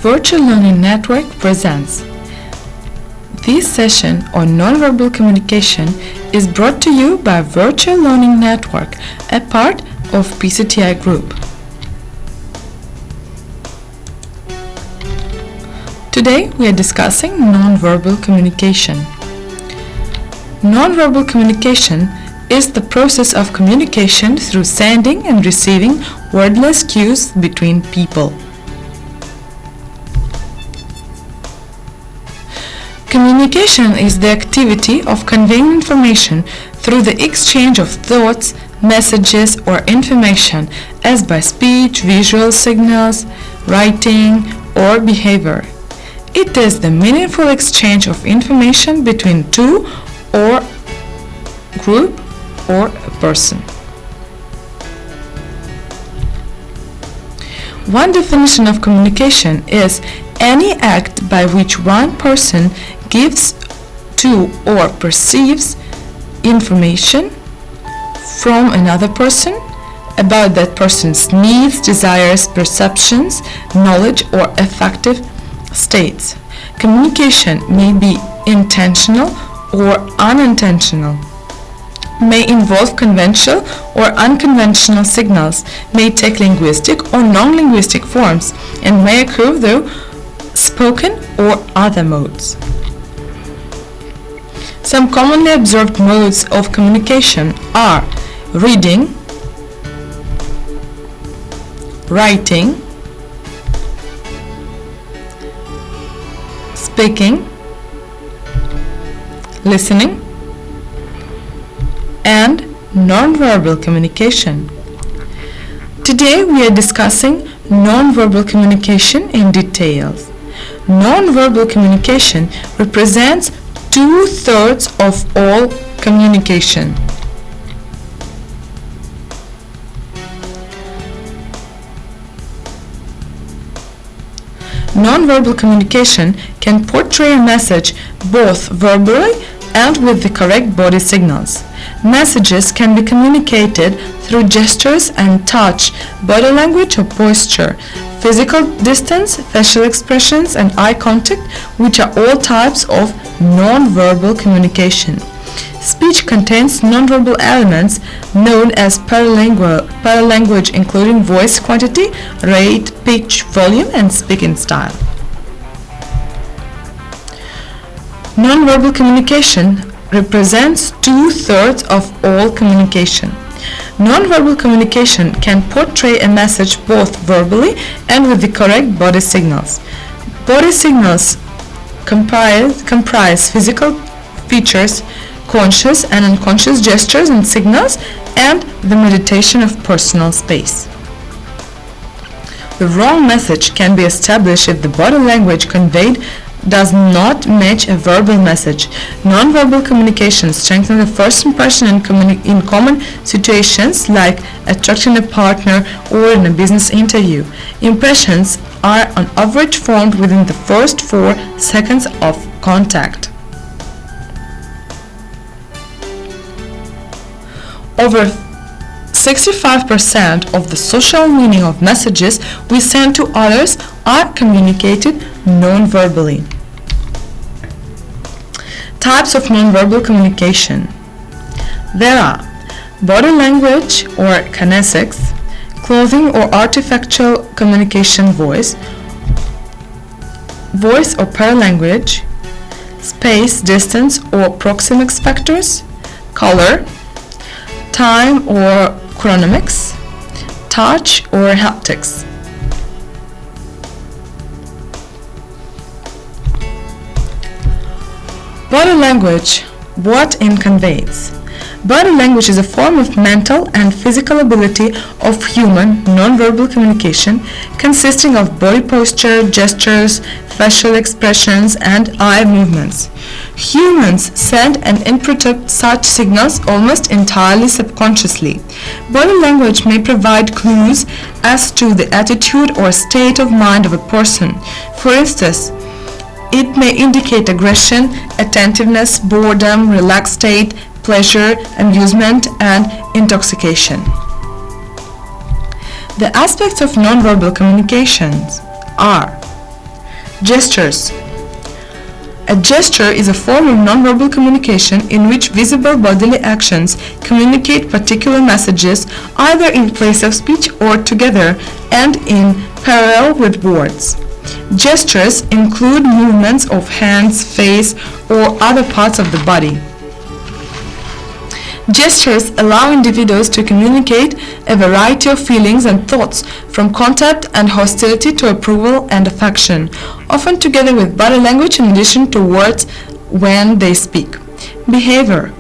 Virtual Learning Network presents. This session on nonverbal communication is brought to you by Virtual Learning Network, a part of PCTI Group. Today we are discussing nonverbal communication. Nonverbal communication is the process of communication through sending and receiving wordless cues between people. Communication is the activity of conveying information through the exchange of thoughts, messages, or information as by speech, visual signals, writing, or behavior. It is the meaningful exchange of information between two or group or a person. One definition of communication is any act by which one person gives to or perceives information from another person about that person's needs, desires, perceptions, knowledge, or affective states. Communication may be intentional or unintentional, may involve conventional or unconventional signals, may take linguistic or non-linguistic forms, and may occur through spoken or other modes. Some commonly observed modes of communication are reading, writing, speaking, listening, and nonverbal communication. Today we are discussing nonverbal communication in details. Nonverbal communication represents 2/3 of all communication. Nonverbal communication can portray a message both verbally and with the correct body signals. Messages can be communicated through gestures and touch, body language or posture, physical distance, facial expressions, and eye contact, which are all types of nonverbal communication. Speech contains nonverbal elements known as paralanguage, including voice quantity, rate, pitch, volume, and speaking style. Nonverbal communication represents 2/3 of all communication. Nonverbal communication can portray a message both verbally and with the correct body signals. Body signals comprise physical features, conscious and unconscious gestures and signals, and the meditation of personal space. The wrong message can be established if the body language conveyed does not match a verbal message. Nonverbal communication strengthens the first impression in common situations like attracting a partner or in a business interview. Impressions are on average formed within the first 4 seconds of contact. Over 65% of the social meaning of messages we send to others are communicated non-verbally. Types of non-verbal communication. There are body language or kinesics, clothing or artifactual communication, voice or paralanguage, space, distance or proxemics factors, color, time or chronomics, touch or haptics. Body language, what it conveys. Body language is a form of mental and physical ability of human nonverbal communication consisting of body posture, gestures, facial expressions, and eye movements. Humans send and interpret such signals almost entirely subconsciously. Body language may provide clues as to the attitude or state of mind of a person. For instance, it may indicate aggression, attentiveness, boredom, relaxed state, pleasure, amusement, and intoxication. The aspects of nonverbal communications are Gestures. A gesture is a form of nonverbal communication in which visible bodily actions communicate particular messages either in place of speech or together and in parallel with words. Gestures include movements of hands, face, or other parts of the body. Gestures allow individuals to communicate a variety of feelings and thoughts, from contempt and hostility to approval and affection, often together with body language in addition to words when they speak. Behavior.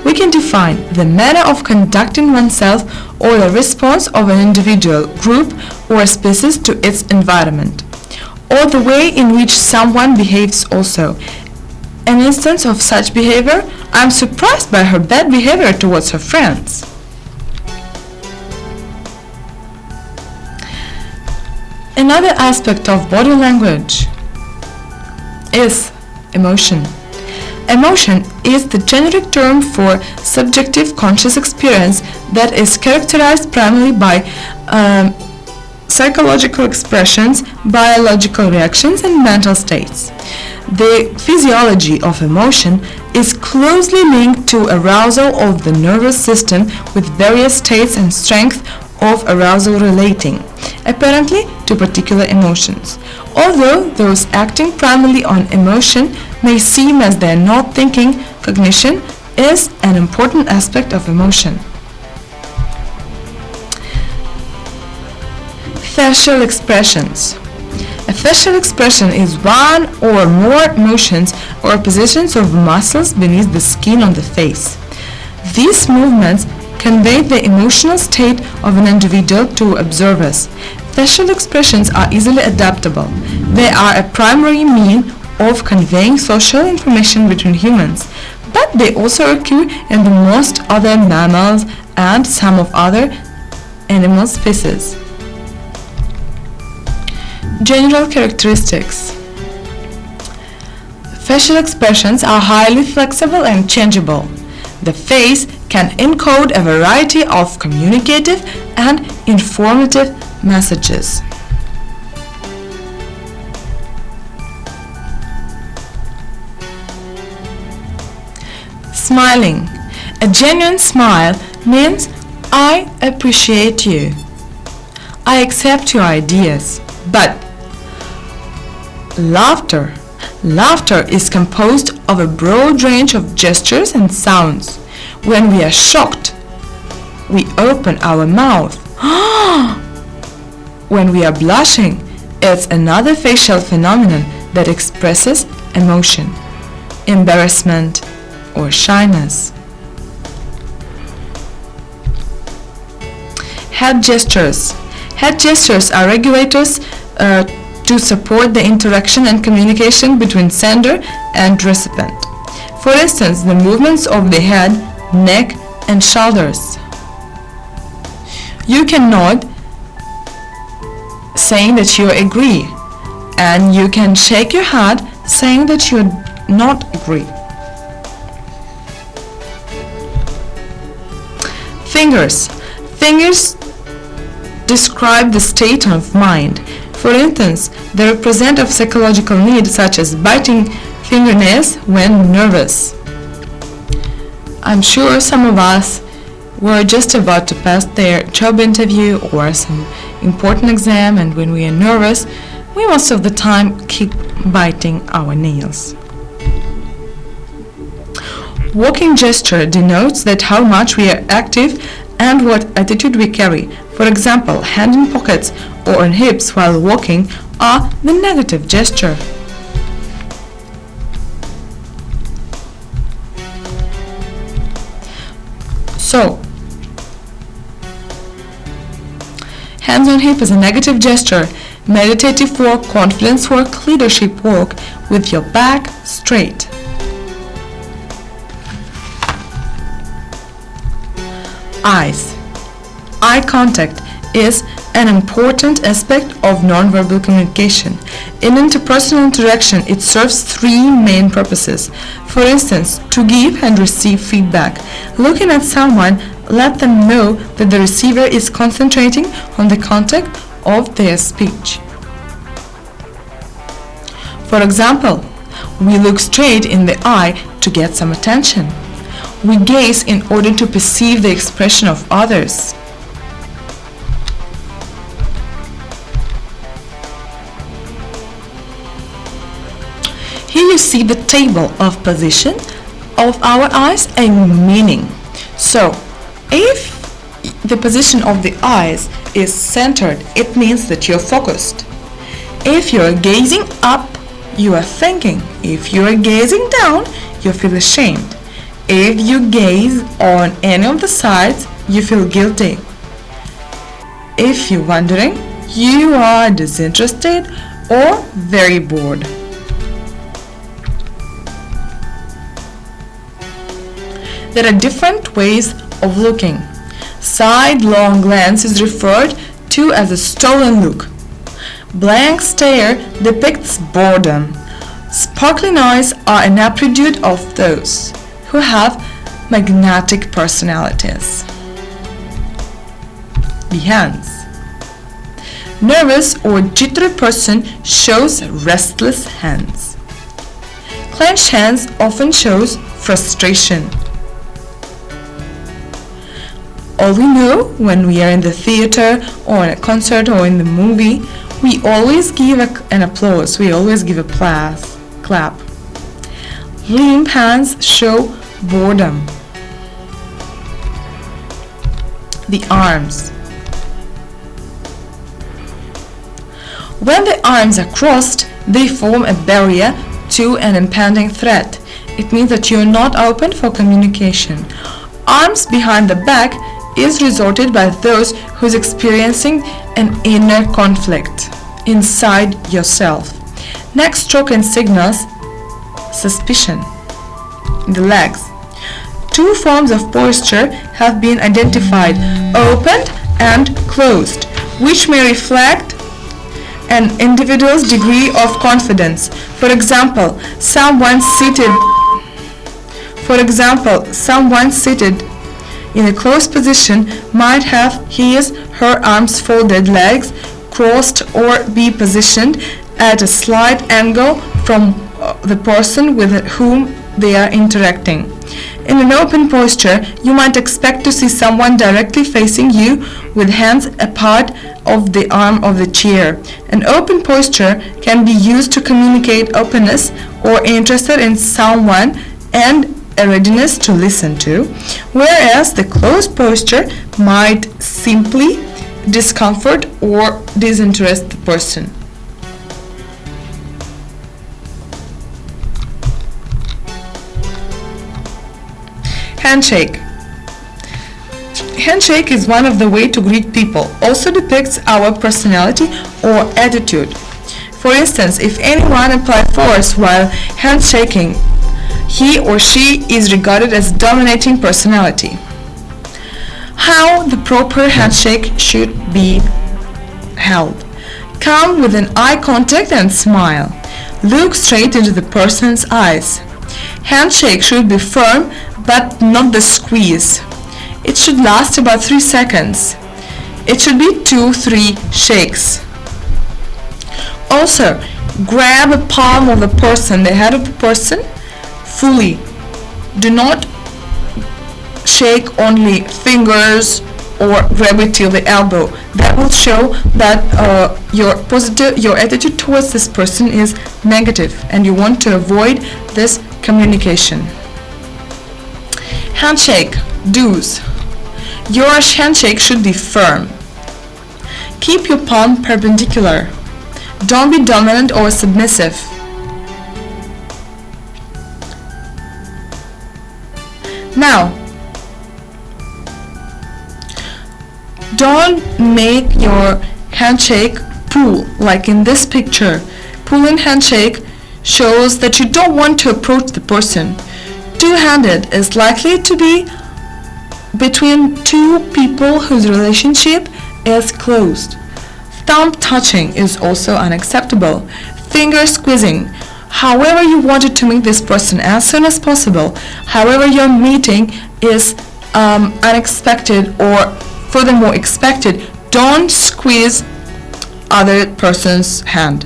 We can define the manner of conducting oneself or the response of an individual, group, or a species to its environment, or the way in which someone behaves also. An instance of such behavior: I'm surprised by her bad behavior towards her friends. Another aspect of body language is emotion. Emotion is the generic term for subjective conscious experience that is characterized primarily by psychological expressions, biological reactions, and mental states. The physiology of emotion is closely linked to arousal of the nervous system, with various states and strength of arousal relating, apparently, to particular emotions. Although those acting primarily on emotion may seem as they are not thinking, cognition is an important aspect of emotion. Facial expressions. A facial expression is one or more motions or positions of muscles beneath the skin on the face. These movements convey the emotional state of an individual to observers. Facial expressions are easily adaptable. They are a primary mean of conveying social information between humans, but they also occur in the most other mammals and some of other animal species. General characteristics. Facial expressions are highly flexible and changeable. The face can encode a variety of communicative and informative messages. Smiling. A genuine smile means I appreciate you. I accept your ideas. But laughter. Laughter is composed of a broad range of gestures and sounds. When we are shocked, we open our mouth. When we are blushing, it's another facial phenomenon that expresses emotion, embarrassment, or shyness. Head gestures. Head gestures are regulators to support the interaction and communication between sender and recipient. For instance, the movements of the head, neck, and shoulders. You can nod, saying that you agree, and you can shake your head, saying that you do not agree. Fingers. Fingers describe the state of mind. For instance, they represent a psychological need, such as biting fingernails when nervous. I'm sure some of us were just about to pass their job interview or some important exam, and when we are nervous, we most of the time keep biting our nails. Walking gesture denotes that how much we are active and what attitude we carry. For example, hand in pockets or on hips while walking are the negative gesture. So, hands on hip is a negative gesture. Meditative walk, confidence walk, leadership walk with your back straight. Eyes. Eye contact is an important aspect of nonverbal communication. In interpersonal interaction, it serves three main purposes. For instance, to give and receive feedback. Looking at someone, let them know that the receiver is concentrating on the content of their speech. For example, we look straight in the eye to get some attention. We gaze in order to perceive the expression of others. Here you see the table of position of our eyes and meaning. So, if the position of the eyes is centered, it means that you're focused. If you're gazing up, you are thinking. If you are gazing down, you feel ashamed. If you gaze on any of the sides, you feel guilty. If you're wondering, you are disinterested or very bored. There are different ways of looking. Sidelong glance is referred to as a stolen look. Blank stare depicts boredom. Sparkling eyes are an attribute of those who have magnetic personalities. The hands. Nervous or jittery person shows restless hands. Clenched hands often shows frustration. All we know when we are in the theater or in a concert or in the movie, we always give an applause, we always give a clap. Limp hands show boredom. The arms. When the arms are crossed, they form a barrier to an impending threat. It means that you're not open for communication. Arms behind the back is resorted by those who's experiencing an inner conflict inside yourself. Neck stroke and signals suspicion. The legs. Two forms of posture have been identified, opened and closed, which may reflect an individual's degree of confidence. For example, someone seated in a closed position might have his/her arms folded, legs crossed, or be positioned at a slight angle from the person with whom they are interacting. In an open posture, you might expect to see someone directly facing you with hands apart of the arm of the chair. An open posture can be used to communicate openness or interest in someone and a readiness to listen to, whereas the closed posture might simply discomfort or disinterest the person. Handshake. Handshake is one of the way to greet people. Also depicts our personality or attitude. For instance, if anyone applies force while handshaking, he or she is regarded as dominating personality. How the proper handshake should be held. Come with an eye contact and smile. Look straight into the person's eyes. Handshake should be firm but not the squeeze. It should last about 3 seconds. It should be 2-3 shakes. Also, grab a palm of the person, the head of the person, fully. Do not shake only fingers or grab it till the elbow. That will show that your attitude towards this person is negative and you want to avoid this communication. Handshake. Do's. Your handshake should be firm. Keep your palm perpendicular. Don't be dominant or submissive. Now, don't make your handshake pull like in this picture. Pull-in handshake shows that you don't want to approach the person. Two-handed is likely to be between two people whose relationship is closed. Thumb touching is also unacceptable. Finger squeezing. However you wanted to meet this person as soon as possible, however your meeting is unexpected or furthermore expected, don't squeeze other person's hand.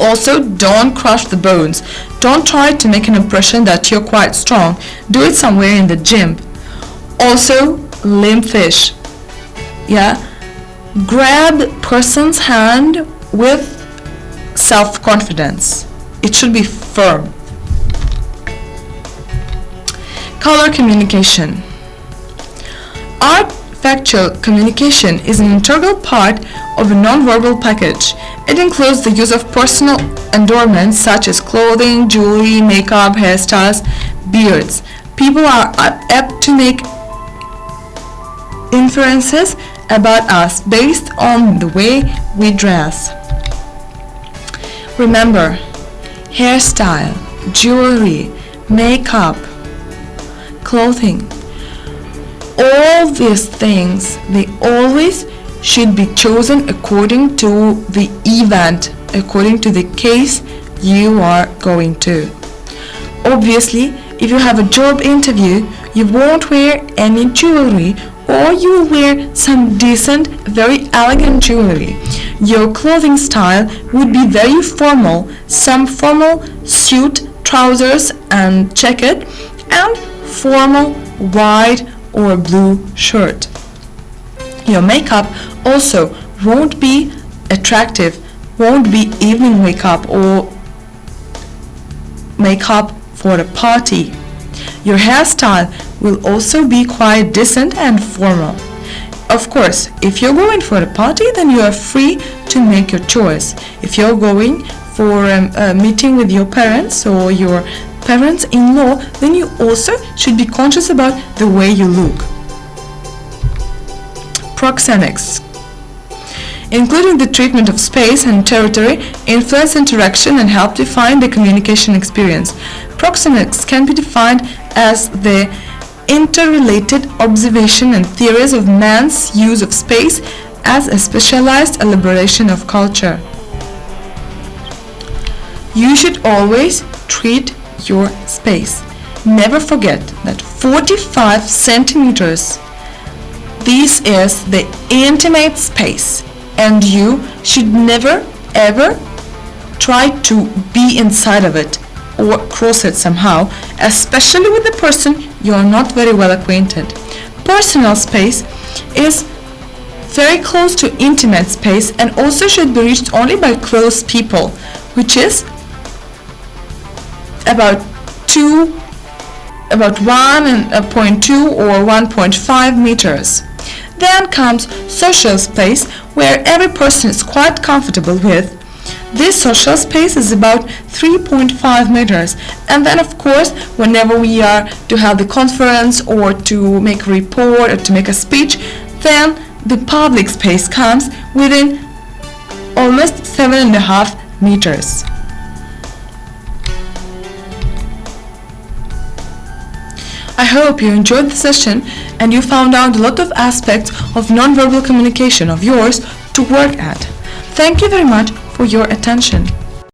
Also, don't crush the bones. Don't try to make an impression that you're quite strong. Do it somewhere in the gym. Also, limp fish. Yeah, grab person's hand with self-confidence. It should be firm. Color communication. Art factual communication is an integral part of a nonverbal package. It includes the use of personal adornments such as clothing, jewelry, makeup, hairstyles, beards. People are apt to make inferences about us based on the way we dress. Remember, hairstyle, jewelry, makeup, clothing, all these things, they always should be chosen according to the event, according to the case you are going to. Obviously, if you have a job interview, you won't wear any jewelry, or you will wear some decent, very elegant jewelry. Your clothing style would be very formal, some formal suit, trousers and jacket, and formal white or blue shirt. Your makeup also won't be attractive, won't be evening makeup or makeup for a party. Your hairstyle will also be quite decent and formal. Of course, if you're going for a party, then you are free to make your choice. If you're going for a meeting with your parents or your parents-in-law, then you also should be conscious about the way you look. Proxemics, including the treatment of space and territory, influence interaction and help define the communication experience. Proxemics can be defined as the interrelated observation and theories of man's use of space as a specialized elaboration of culture. You should always treat your space. Never forget that 45 centimeters, this is the intimate space, and you should never ever try to be inside of it or cross it somehow, especially with the person you are not very well acquainted. Personal space is very close to intimate space and also should be reached only by close people, which is about 1.2 or 1.5 meters. Then comes social space, where every person is quite comfortable with. This social space is about 3.5 meters. And then, of course, whenever we are to have the conference or to make a report or to make a speech, then the public space comes within almost 7.5 meters. I hope you enjoyed the session and you found out a lot of aspects of nonverbal communication of yours to work at. Thank you very much for your attention.